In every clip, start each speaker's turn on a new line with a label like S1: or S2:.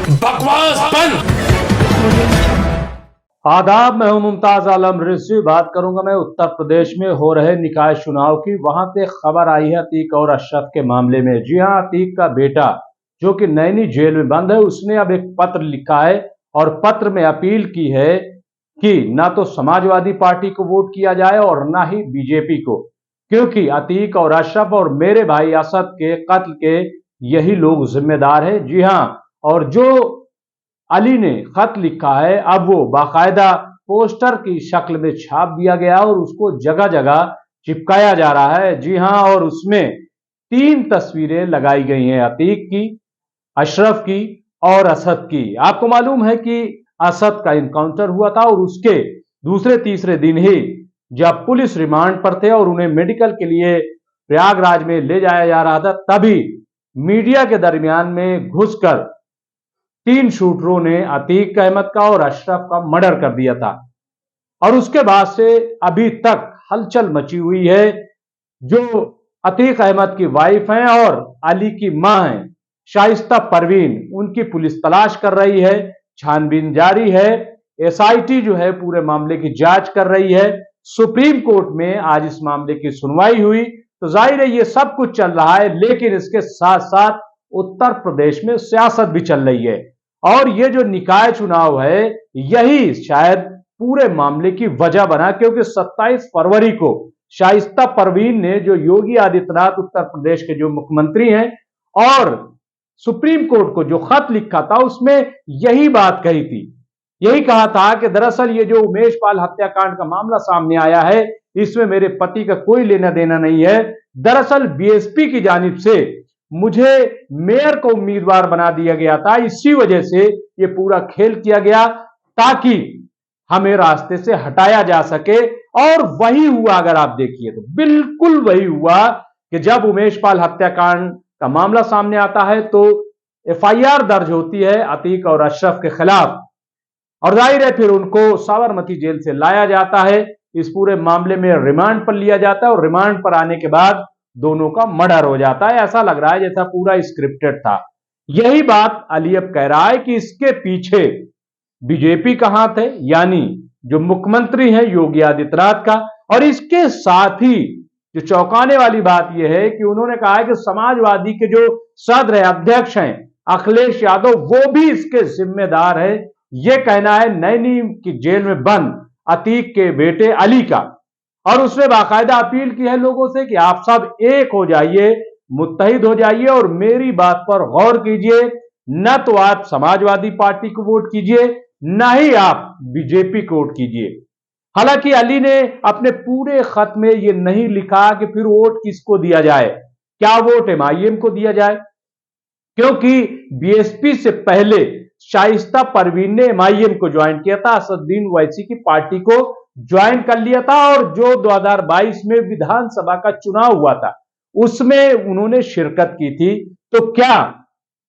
S1: बकवास बंद।
S2: आदाब, मैं हूं मुमताज आलम रिजवी। बात करूंगा मैं उत्तर प्रदेश में हो रहे निकाय चुनाव की। वहां से खबर आई है अतीक और अशरफ के मामले में। जी हां, अतीक का बेटा जो कि नैनी जेल में बंद है, उसने अब एक पत्र लिखा है और पत्र में अपील की है कि ना तो समाजवादी पार्टी को वोट किया जाए और ना ही बीजेपी को, क्योंकि अतीक और अशरफ और मेरे भाई असद के कत्ल के यही लोग जिम्मेदार हैं। जी हां, और जो अली ने खत लिखा है, अब वो बाकायदा पोस्टर की शक्ल में छाप दिया गया और उसको जगह जगह चिपकाया जा रहा है। जी हां, और उसमें 3 तस्वीरें लगाई गई हैं, अतीक की, अशरफ की और असद की। आपको मालूम है कि असद का इनकाउंटर हुआ था और उसके दूसरे तीसरे दिन ही जब पुलिस रिमांड पर थे और उन्हें मेडिकल के लिए प्रयागराज में ले जाया जा रहा था, तभी मीडिया के दरमियान में घुसकर 3 शूटरों ने अतीक अहमद का और अशरफ का मर्डर कर दिया था। और उसके बाद से अभी तक हलचल मची हुई है। जो अतीक अहमद की वाइफ हैं और अली की मां हैं, शाइस्ता परवीन, उनकी पुलिस तलाश कर रही है, छानबीन जारी है। एसआईटी जो है पूरे मामले की जांच कर रही है। सुप्रीम कोर्ट में आज इस मामले की सुनवाई हुई। तो जाहिर है ये सब कुछ चल रहा है, लेकिन इसके साथ साथ उत्तर प्रदेश में सियासत भी चल रही है। और ये जो निकाय चुनाव है, यही शायद पूरे मामले की वजह बना, क्योंकि 27 फरवरी को शाइस्ता परवीन ने, जो योगी आदित्यनाथ उत्तर प्रदेश के जो मुख्यमंत्री हैं, और सुप्रीम कोर्ट को जो खत लिखा था, उसमें यही बात कही थी। यही कहा था कि दरअसल ये जो उमेश पाल हत्याकांड का मामला सामने आया है, इसमें मेरे पति का कोई लेना देना नहीं है। दरअसल बीएसपी की जानिब से मुझे मेयर को उम्मीदवार बना दिया गया था, इसी वजह से ये पूरा खेल किया गया ताकि हमें रास्ते से हटाया जा सके। और वही हुआ, अगर आप देखिए तो बिल्कुल वही हुआ कि जब उमेश पाल हत्याकांड का मामला सामने आता है तो एफआईआर दर्ज होती है अतीक और अशरफ के खिलाफ, और जाहिर है फिर उनको साबरमती जेल से लाया जाता है। इस पूरे मामले में रिमांड पर लिया जाता है और रिमांड पर आने के बाद दोनों का मर्डर हो जाता है। ऐसा लग रहा है जैसा पूरा स्क्रिप्टेड था। यही बात अली अब कह रहा है कि इसके पीछे बीजेपी का हाथ है, यानी जो मुख्यमंत्री है योगी आदित्यनाथ का। और इसके साथ ही जो चौंकाने वाली बात यह है कि उन्होंने कहा है कि समाजवादी के जो सदर अध्यक्ष हैं अखिलेश यादव, वो भी इसके जिम्मेदार है। यह कहना है नैनी की जेल में बंद अतीक के बेटे अली का। और उसने बाकायदा अपील की है लोगों से कि आप सब एक हो जाइए, मुत्तहिद हो जाइए और मेरी बात पर गौर कीजिए। न तो आप समाजवादी पार्टी को वोट कीजिए, न ही आप बीजेपी को वोट कीजिए। हालांकि अली ने अपने पूरे खत में यह नहीं लिखा कि फिर वोट किसको दिया जाए, क्या वोट एमआईएम को दिया जाए, क्योंकि बीएसपी से पहले शाइस्ता परवीन ने एमआईएम को ज्वाइन किया था, असदुद्दीन ओवैसी की पार्टी को ज्वाइन कर लिया था। और जो 2022 में विधानसभा का चुनाव हुआ था उसमें उन्होंने शिरकत की थी। तो क्या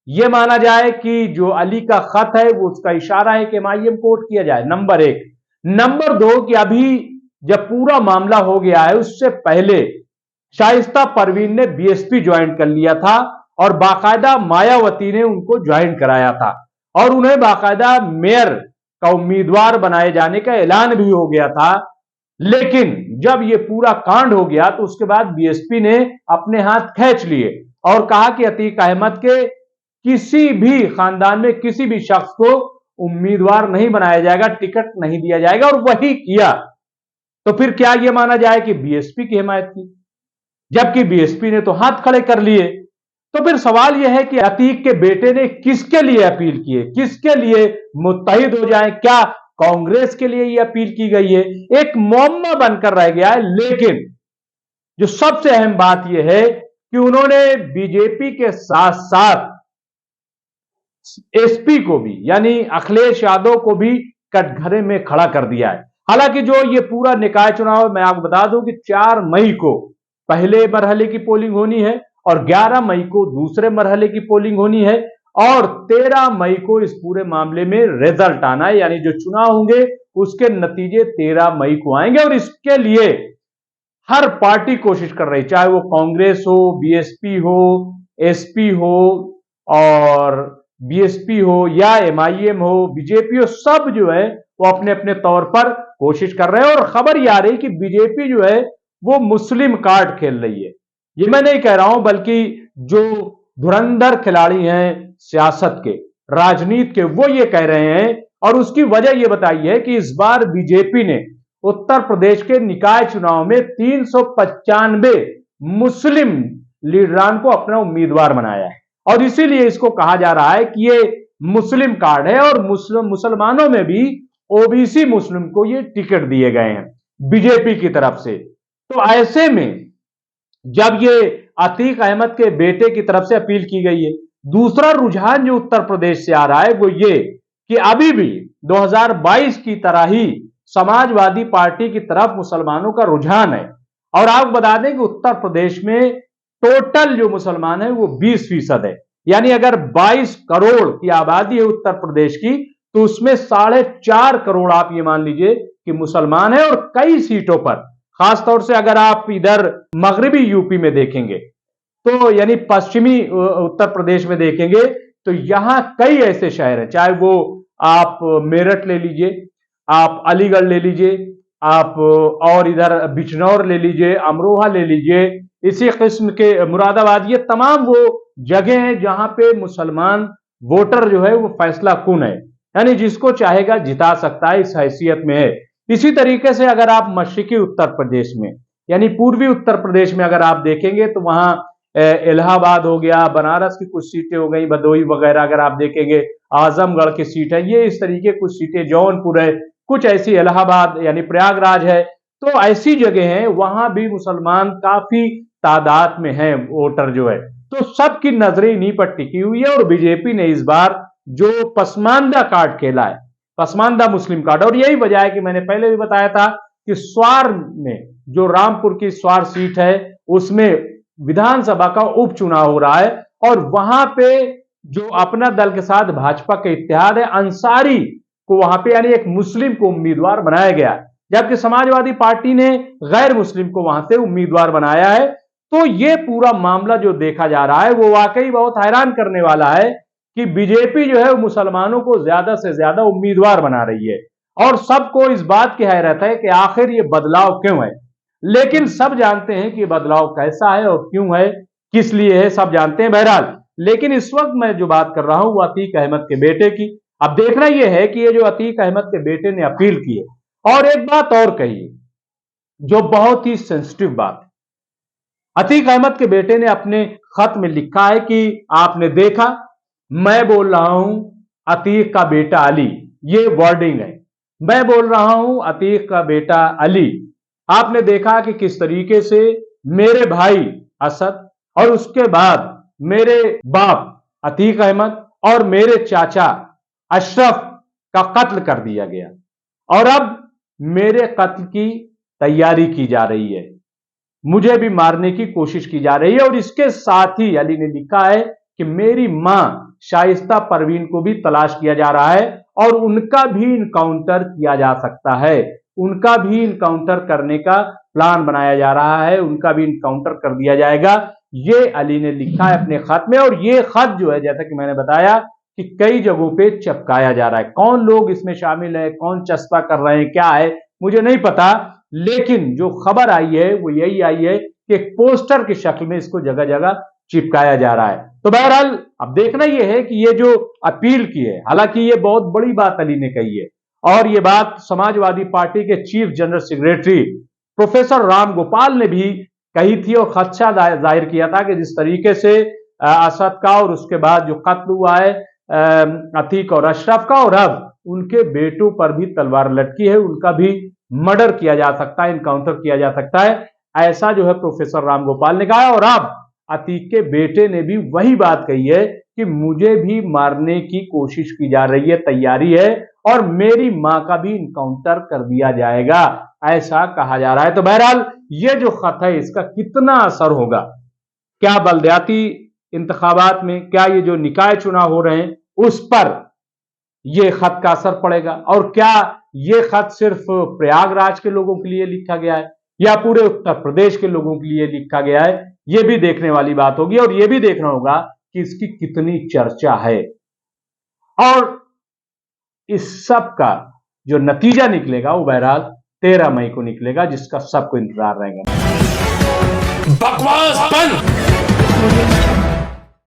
S2: यह माना जाए कि जो अली का खत है वो उसका इशारा है कि एमआईएम को वोट किया जाए? नंबर 1। नंबर 2 कि अभी जब पूरा मामला हो गया है, उससे पहले शाइस्ता परवीन ने बीएसपी ज्वाइन कर लिया था और बाकायदा मायावती ने उनको ज्वाइन कराया था और उन्हें बाकायदा मेयर का उम्मीदवार बनाए जाने का ऐलान भी हो गया था। लेकिन जब यह पूरा कांड हो गया तो उसके बाद बीएसपी ने अपने हाथ खींच लिए और कहा कि अतीक अहमद के किसी भी खानदान में किसी भी शख्स को उम्मीदवार नहीं बनाया जाएगा, टिकट नहीं दिया जाएगा, और वही किया। तो फिर क्या यह माना जाए कि बीएसपी की हिमायत की, जबकि बीएसपी ने तो हाथ खड़े कर लिए। तो फिर सवाल यह है कि अतीक के बेटे ने किसके लिए अपील की है, किसके लिए मुत्तहिद हो जाए? क्या कांग्रेस के लिए यह अपील की गई है? एक मुअम्मा बनकर रह गया है। लेकिन जो सबसे अहम बात यह है कि उन्होंने बीजेपी के साथ साथ एसपी को भी, यानी अखिलेश यादव को भी कटघरे में खड़ा कर दिया है। हालांकि जो ये पूरा निकाय चुनाव, मैं आपको बता दूं कि 4 मई को पहले मरहले की पोलिंग होनी है और 11 मई को दूसरे मरहले की पोलिंग होनी है और 13 मई को इस पूरे मामले में रिजल्ट आना है, यानी जो चुनाव होंगे उसके नतीजे 13 मई को आएंगे। और इसके लिए हर पार्टी कोशिश कर रही, चाहे वो कांग्रेस हो, बीएसपी हो, एसपी हो और बीएसपी हो या एमआईएम हो, बीजेपी हो, सब जो है वो अपने अपने तौर पर कोशिश कर रहे हैं। और खबर यह आ रही कि बीजेपी जो है वो मुस्लिम कार्ड खेल रही है। ये मैं नहीं कह रहा हूं, बल्कि जो धुरंधर खिलाड़ी हैं सियासत के, राजनीति के, वो ये कह रहे हैं। और उसकी वजह यह बताई है कि इस बार बीजेपी ने उत्तर प्रदेश के निकाय चुनाव में 395 मुस्लिम लीडरान को अपना उम्मीदवार बनाया है। और इसीलिए इसको कहा जा रहा है कि ये मुस्लिम कार्ड है। और मुसलमानों में भी ओबीसी मुस्लिम को ये टिकट दिए गए हैं बीजेपी की तरफ से। तो ऐसे में जब ये अतीक अहमद के बेटे की तरफ से अपील की गई है, दूसरा रुझान जो उत्तर प्रदेश से आ रहा है वो ये कि अभी भी 2022 की तरह ही समाजवादी पार्टी की तरफ मुसलमानों का रुझान है। और आपको बता दें कि उत्तर प्रदेश में टोटल जो मुसलमान है वो 20% है। यानी अगर 22 करोड़ की आबादी है उत्तर प्रदेश की, तो उसमें 4.5 करोड़ आप ये मान लीजिए कि मुसलमान है। और कई सीटों पर, खासतौर से अगर आप इधर मगरबी यूपी में देखेंगे, तो यानी पश्चिमी उत्तर प्रदेश में देखेंगे, तो यहां कई ऐसे शहर हैं, चाहे वो आप मेरठ ले लीजिए, आप अलीगढ़ ले लीजिए, आप और इधर बिजनौर ले लीजिए, अमरोहा ले लीजिए, इसी किस्म के मुरादाबाद, ये तमाम वो जगह हैं जहां पे मुसलमान वोटर जो है वो फैसला कुन है, यानी जिसको चाहेगा जिता सकता है, इस हैसियत में है। इसी तरीके से अगर आप मशरिकी उत्तर प्रदेश में, यानी पूर्वी उत्तर प्रदेश में अगर आप देखेंगे, तो वहां इलाहाबाद हो गया, बनारस की कुछ सीटें हो गई, भदोही वगैरह अगर आप देखेंगे, आजमगढ़ की सीट है, ये इस तरीके कुछ सीटें, जौनपुर है, कुछ ऐसी इलाहाबाद यानी प्रयागराज है, तो ऐसी जगह हैं वहां भी मुसलमान काफी तादाद में हैं वोटर जो है। तो सबकी नजरें इन्हीं पर टिकी हुई है। और बीजेपी ने इस बार जो पसमानदा कार्ड खेला है, पसमानदा मुस्लिम कार्ड, और यही वजह है कि मैंने पहले भी बताया था कि स्वार में, जो रामपुर की स्वार सीट है, उसमें विधानसभा का उपचुनाव हो रहा है। और वहां पे जो अपना दल के साथ भाजपा के इत्तेहाद है, अंसारी को वहां पे यानी एक मुस्लिम को उम्मीदवार बनाया गया, जबकि समाजवादी पार्टी ने गैर मुस्लिम को वहां से उम्मीदवार बनाया है। तो ये पूरा मामला जो देखा जा रहा है वो वाकई बहुत हैरान करने वाला है कि बीजेपी जो है मुसलमानों को ज्यादा से ज्यादा उम्मीदवार बना रही है। और सबको इस बात की हैरत है कि आखिर ये बदलाव क्यों है। लेकिन सब जानते हैं कि बदलाव कैसा है और क्यों है, किस लिए है, सब जानते हैं बहरहाल। लेकिन इस वक्त मैं जो बात कर रहा हूं वो अतीक अहमद के बेटे की। अब देखना यह है कि ये जो अतीक अहमद के बेटे ने अपील की है, और एक बात और कही है जो बहुत ही सेंसिटिव बात है। अतीक अहमद के बेटे ने अपने खत में लिखा है कि आपने देखा, मैं बोल रहा हूं अतीक का बेटा अली, ये वर्डिंग है, मैं बोल रहा हूं अतीक का बेटा अली। आपने देखा कि किस तरीके से मेरे भाई असद और उसके बाद मेरे बाप अतीक अहमद और मेरे चाचा अशरफ का कत्ल कर दिया गया, और अब मेरे कत्ल की तैयारी की जा रही है, मुझे भी मारने की कोशिश की जा रही है। और इसके साथ ही अली ने लिखा है कि मेरी मां शाइस्ता परवीन को भी तलाश किया जा रहा है और उनका भी इनकाउंटर किया जा सकता है, उनका भी इनकाउंटर करने का प्लान बनाया जा रहा है, उनका भी इनकाउंटर कर दिया जाएगा। ये अली ने लिखा है अपने खत में। और ये खत जो है, जैसा कि मैंने बताया कि कई जगहों पे चिपकाया जा रहा है। कौन लोग इसमें शामिल है, कौन चस्पा कर रहे हैं, क्या है, मुझे नहीं पता। लेकिन जो खबर आई है वो यही आई है कि एक पोस्टर की शक्ल में इसको जगह जगह चिपकाया जा रहा है। तो बहरहाल अब देखना यह है कि ये जो अपील की है, हालांकि ये बहुत बड़ी बात अली ने कही है, और ये बात समाजवादी पार्टी के chief general secretary professor Ram Gopal ने भी कही थी और खदशा जाहिर किया था कि जिस तरीके से असद का और उसके बाद जो कत्ल हुआ है अतीक और अशरफ का, और अब उनके बेटों पर भी तलवार लटकी है, उनका भी मर्डर किया जा सकता है, इनकाउंटर किया जा सकता है, ऐसा जो है प्रोफेसर राम गोपाल ने कहा। और अब अतीक के बेटे ने भी वही बात कही है कि मुझे भी मारने की कोशिश की जा रही है, तैयारी है, और मेरी मां का भी इनकाउंटर कर दिया जाएगा, ऐसा कहा जा रहा है। तो बहरहाल ये जो खत है इसका कितना असर होगा, क्या बलदियाती इंतखाबात में, क्या ये जो निकाय चुनाव हो रहे हैं उस पर ये खत का असर पड़ेगा, और क्या ये खत सिर्फ प्रयागराज के लोगों के लिए लिखा गया है या पूरे उत्तर प्रदेश के लोगों के लिए लिखा गया है, ये भी देखने वाली बात होगी। और ये भी देखना होगा कि इसकी कितनी चर्चा है। और इस सब का जो नतीजा निकलेगा वो बहरहाल 13 मई को निकलेगा, जिसका सबको इंतजार रहेगा।
S1: बकवास बंद।